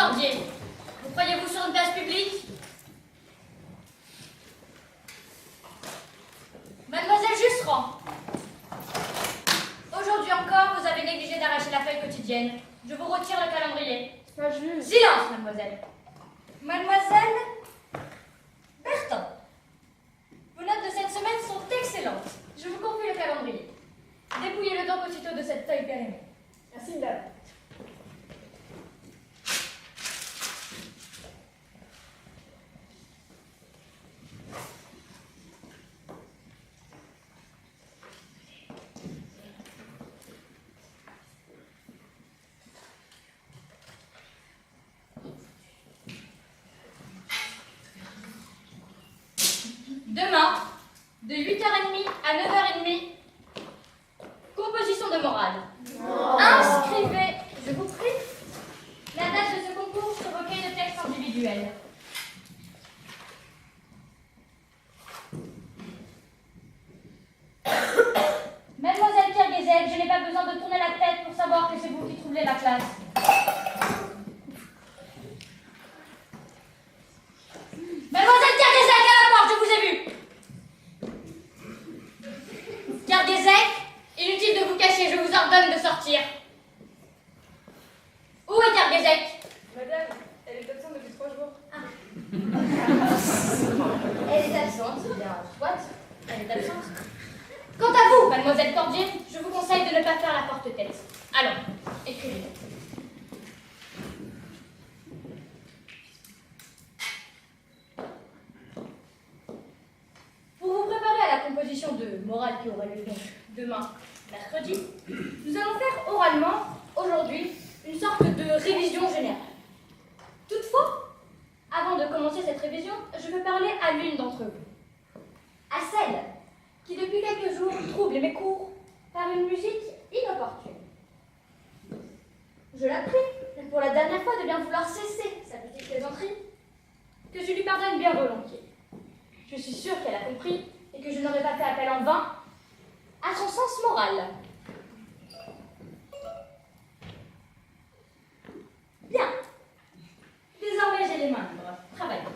Cordier, vous croyez-vous sur une place publique? Mademoiselle Jusserand, aujourd'hui encore, vous avez négligé d'arracher la feuille quotidienne. Je vous retire le calendrier. C'est pas juste. Silence, mademoiselle. Mademoiselle Bertin, vos notes de cette semaine sont excellentes. Je vous confie le calendrier. Dépouillez-le donc aussitôt de cette feuille périmée. Merci, madame. Demain, de 8h30 à 9h30, composition de morale. Inscrivez, je vous prie, la date de ce concours sur recueil de textes individuels. Mademoiselle Kerguezec, je n'ai pas besoin de tourner la tête pour savoir que c'est vous qui troublez la classe. Mademoiselle Kerguezec, à la porte, je vous ai vu. Kerguezec, inutile de vous cacher, je vous ordonne de sortir. Où est Kerguezec? Madame, elle est absente depuis 3 jours. Elle est absente, c'est bien. Soit, elle est absente. Quant à vous, mademoiselle Cordier, je vous conseille de ne pas faire la porte-tête. Allons, écrivez. Pour vous préparer à la composition de morale qui aura lieu donc demain, mercredi, nous allons faire oralement, aujourd'hui, une sorte de révision générale. Toutefois, avant de commencer cette révision, je veux parler à l'une d'entre vous. À celle qui, depuis quelques jours, trouble mes cours par une musique inopportune. Je la prie, pour la dernière fois, de bien vouloir cesser sa petite plaisanterie, que je lui pardonne bien volontiers. Je suis sûre qu'elle a compris et que je n'aurais pas fait appel en vain à son sens moral. Bien. Désormais, j'ai les mains libres. Travaillons.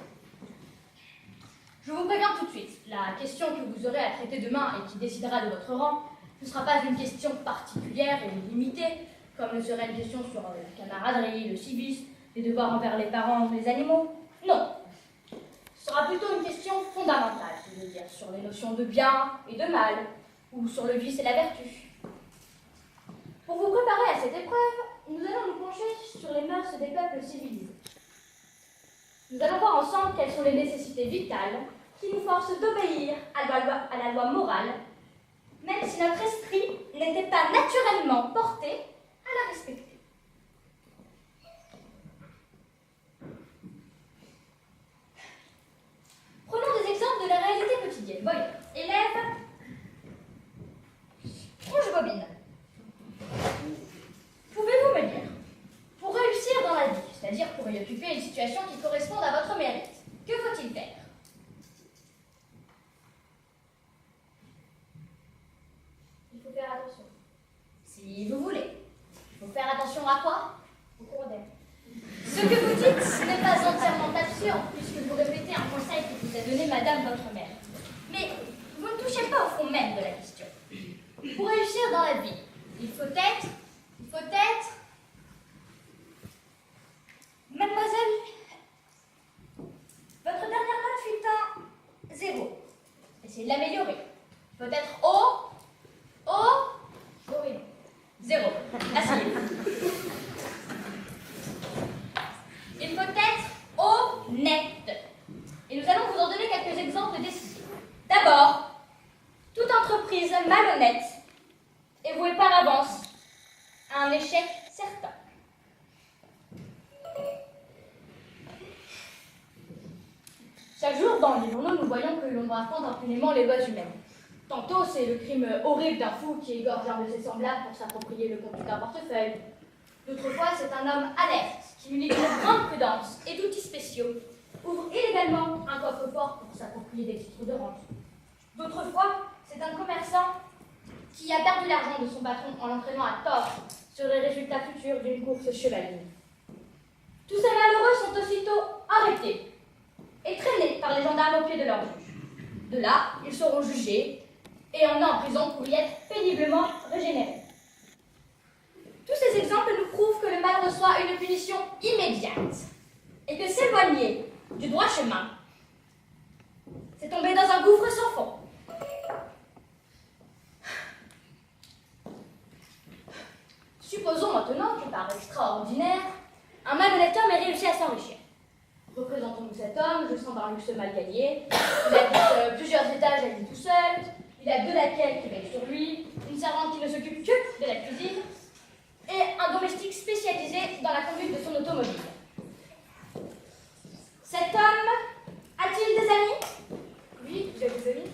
Je vous préviens tout de suite, la question que vous aurez à traiter demain et qui décidera de votre rang ne sera pas une question particulière et limitée, comme ne serait une question sur la camaraderie, le civisme, les devoirs envers les parents, les animaux. Non. Ce sera plutôt une question fondamentale, je veux dire, sur les notions de bien et de mal, ou sur le vice et la vertu. Pour vous préparer à cette épreuve, nous allons nous pencher sur les mœurs des peuples civilisés. Nous allons voir ensemble quelles sont les nécessités vitales qui nous forcent d'obéir à la loi morale, même si notre esprit n'était pas naturellement porté à la respecter. Prenons des exemples de la réalité quotidienne. Voyons. Élève, je bobine. Pouvez-vous me dire, pour réussir dans la vie, c'est-à-dire pour y occuper une situation qui corresponde à votre mérite, que faut-il faire? Il faut faire attention. Si vous voulez. Il faut faire attention à quoi? Au cours d'air. Ce que vous dites n'est pas entièrement absurde, puisque vous répétez un conseil que vous a donné madame votre mère. Mais vous ne touchez pas au fond même de la question. Pour réussir dans la vie, il faut être... Mademoiselle, votre dernière note fut un 0. Essayez de l'améliorer. Il faut être oui, 0. Asseyez-vous. Il faut être honnête. Et nous allons vous en donner quelques exemples décisifs. D'abord, toute entreprise malhonnête est vouée par avance à un échec certain. Chaque jour, dans les journaux, nous voyons que l'on doit affronter impunément les lois humaines. Tantôt, c'est le crime horrible d'un fou qui égorge un de ses semblables pour s'approprier le contenu d'un portefeuille. D'autres fois, c'est un homme alerte qui, muni d'une grande prudence et d'outils spéciaux, ouvre illégalement un coffre-fort pour s'approprier des titres de rente. D'autres fois, c'est un commerçant qui a perdu l'argent de son patron en l'entraînant à tort sur les résultats futurs d'une course chevalière. Tous ces malheureux sont aussitôt arrêtés et traînés par les gendarmes au pied de leur juge. De là, ils seront jugés et emmenés en prison pour y être péniblement régénérés. Tous ces exemples nous prouvent que le mal reçoit une punition immédiate et que s'éloigner du droit chemin, c'est tomber dans un gouffre sans fond. Supposons maintenant que par extraordinaire, un malhonnête homme ait réussi à s'enrichir. Représentons-nous cet homme, jouissant d'un luxe mal gagné. Il habite plusieurs étages à lui tout seul. Il a deux laquais qui veillent sur lui, une servante qui ne s'occupe que de la cuisine, et un domestique spécialisé dans la conduite de son automobile. Cet homme a-t-il des amis? Oui, il a des amis.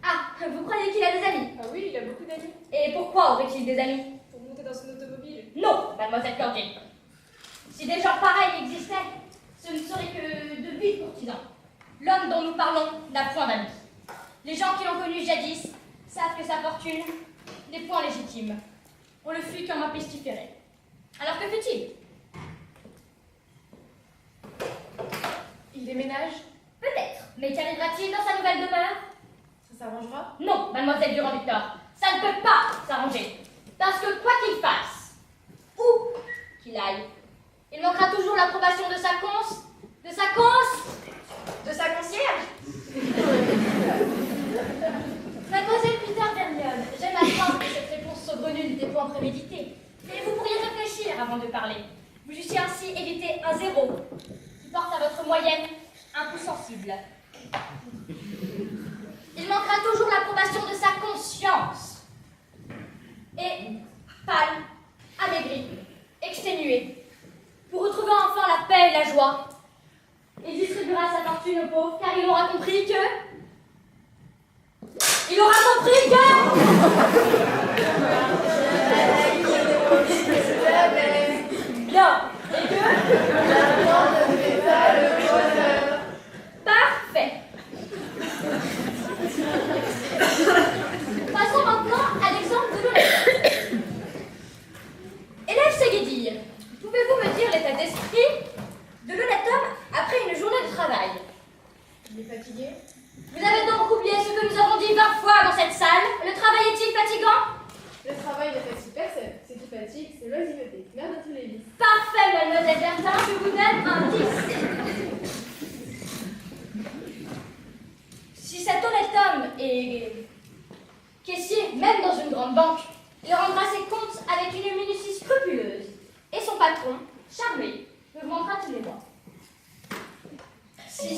Ah, vous croyez qu'il a des amis? Ah oui, il a beaucoup d'amis. Et pourquoi aurait-il des amis? Pour monter dans son automobile. Non, mademoiselle Cordier. Si des gens pareils existaient, ce ne serait que de vils courtisans. L'homme dont nous parlons n'a point d'amis. Les gens qui l'ont connu jadis savent que sa fortune n'est point légitime. On le fuit comme un pestiféré. Alors que fait-il? Il déménage. Peut-être. Mais qu'arrivera-t-il dans sa nouvelle demeure? Ça s'arrangera. Non, mademoiselle Durand-Victor. Ça ne peut pas s'arranger. Parce que quoi qu'il fasse, où qu'il aille, il manquera toujours l'approbation de sa concierge. Mademoiselle Peter Verniol, j'aime apprendre que cette réponse saugrenue n'était point préméditée. Mais vous pourriez réfléchir avant de parler. Vous eussiez ainsi évité un zéro qui porte à votre moyenne un coup sensible. Il manquera toujours l'approbation de sa conscience. Et, pâle, amaigri, exténué, pour retrouver enfin la paix et la joie, il distribuera sa fortune aux pauvres, car il aura compris que... Bien, et que... Parfait. Passons maintenant à l'exemple de l'honnête. Élève Séguédille, pouvez-vous me dire l'état d'esprit de l'honnête homme après une journée de travail? Il est fatigué. Vous avez donc oublié ce que nous avons dit 20 fois dans cette salle? Le travail est-il fatigant? Le travail ne fatigue personne. Ce qui fatigue, c'est l'oisiveté. Mère de tous les vices. Parfait, mademoiselle Bertin, je vous donne un 10. Si cet honnête homme est caissier, même dans une grande banque, il rendra ses comptes avec une minutie scrupuleuse. Et son patron, charmé, le vendra tous les mois. Si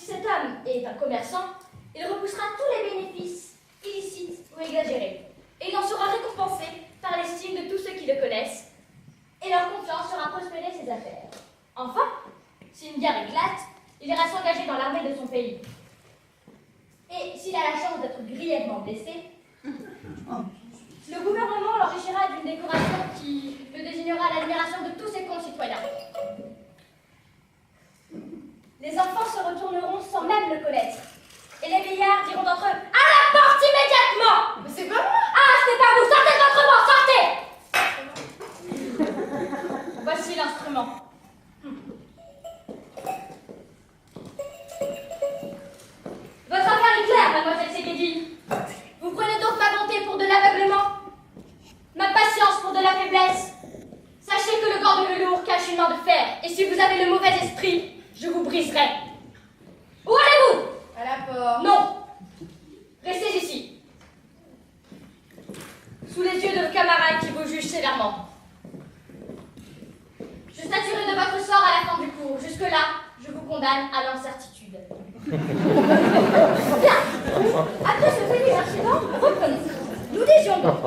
cet homme est un commerçant, il repoussera tous les bénéfices illicites ou exagérés. Et il en sera récompensé par l'estime de tous ceux qui le connaissent, et leur confiance fera prospérer ses affaires. Enfin, si une guerre éclate, il ira s'engager dans l'armée de son pays. Et s'il a la chance d'être grièvement blessé, le gouvernement l'enrichira d'une décoration qui le désignera à l'admiration de tous ses concitoyens. Les enfants se retourneront sans même le connaître. Et les vieillards diront entre eux « À la porte immédiatement !» Mais c'est pas moi! Ah, c'est pas vous! Sortez de votre banc! Sortez! Voici l'instrument. Votre affaire est claire, mademoiselle Séguédille. Vous prenez donc ma bonté pour de l'aveuglement, ma patience pour de la faiblesse. Sachez que le gant de velours cache une main de fer, et si vous avez le mauvais esprit, je vous briserai. Où allez-vous? À la porte. Non. Restez ici, sous les yeux de vos camarades qui vous jugent sévèrement. Je statuerai de votre sort à la fin du cours. Jusque-là, je vous condamne à l'incertitude. Bien. Après ce feliz incident, reprenons. Nous disions donc.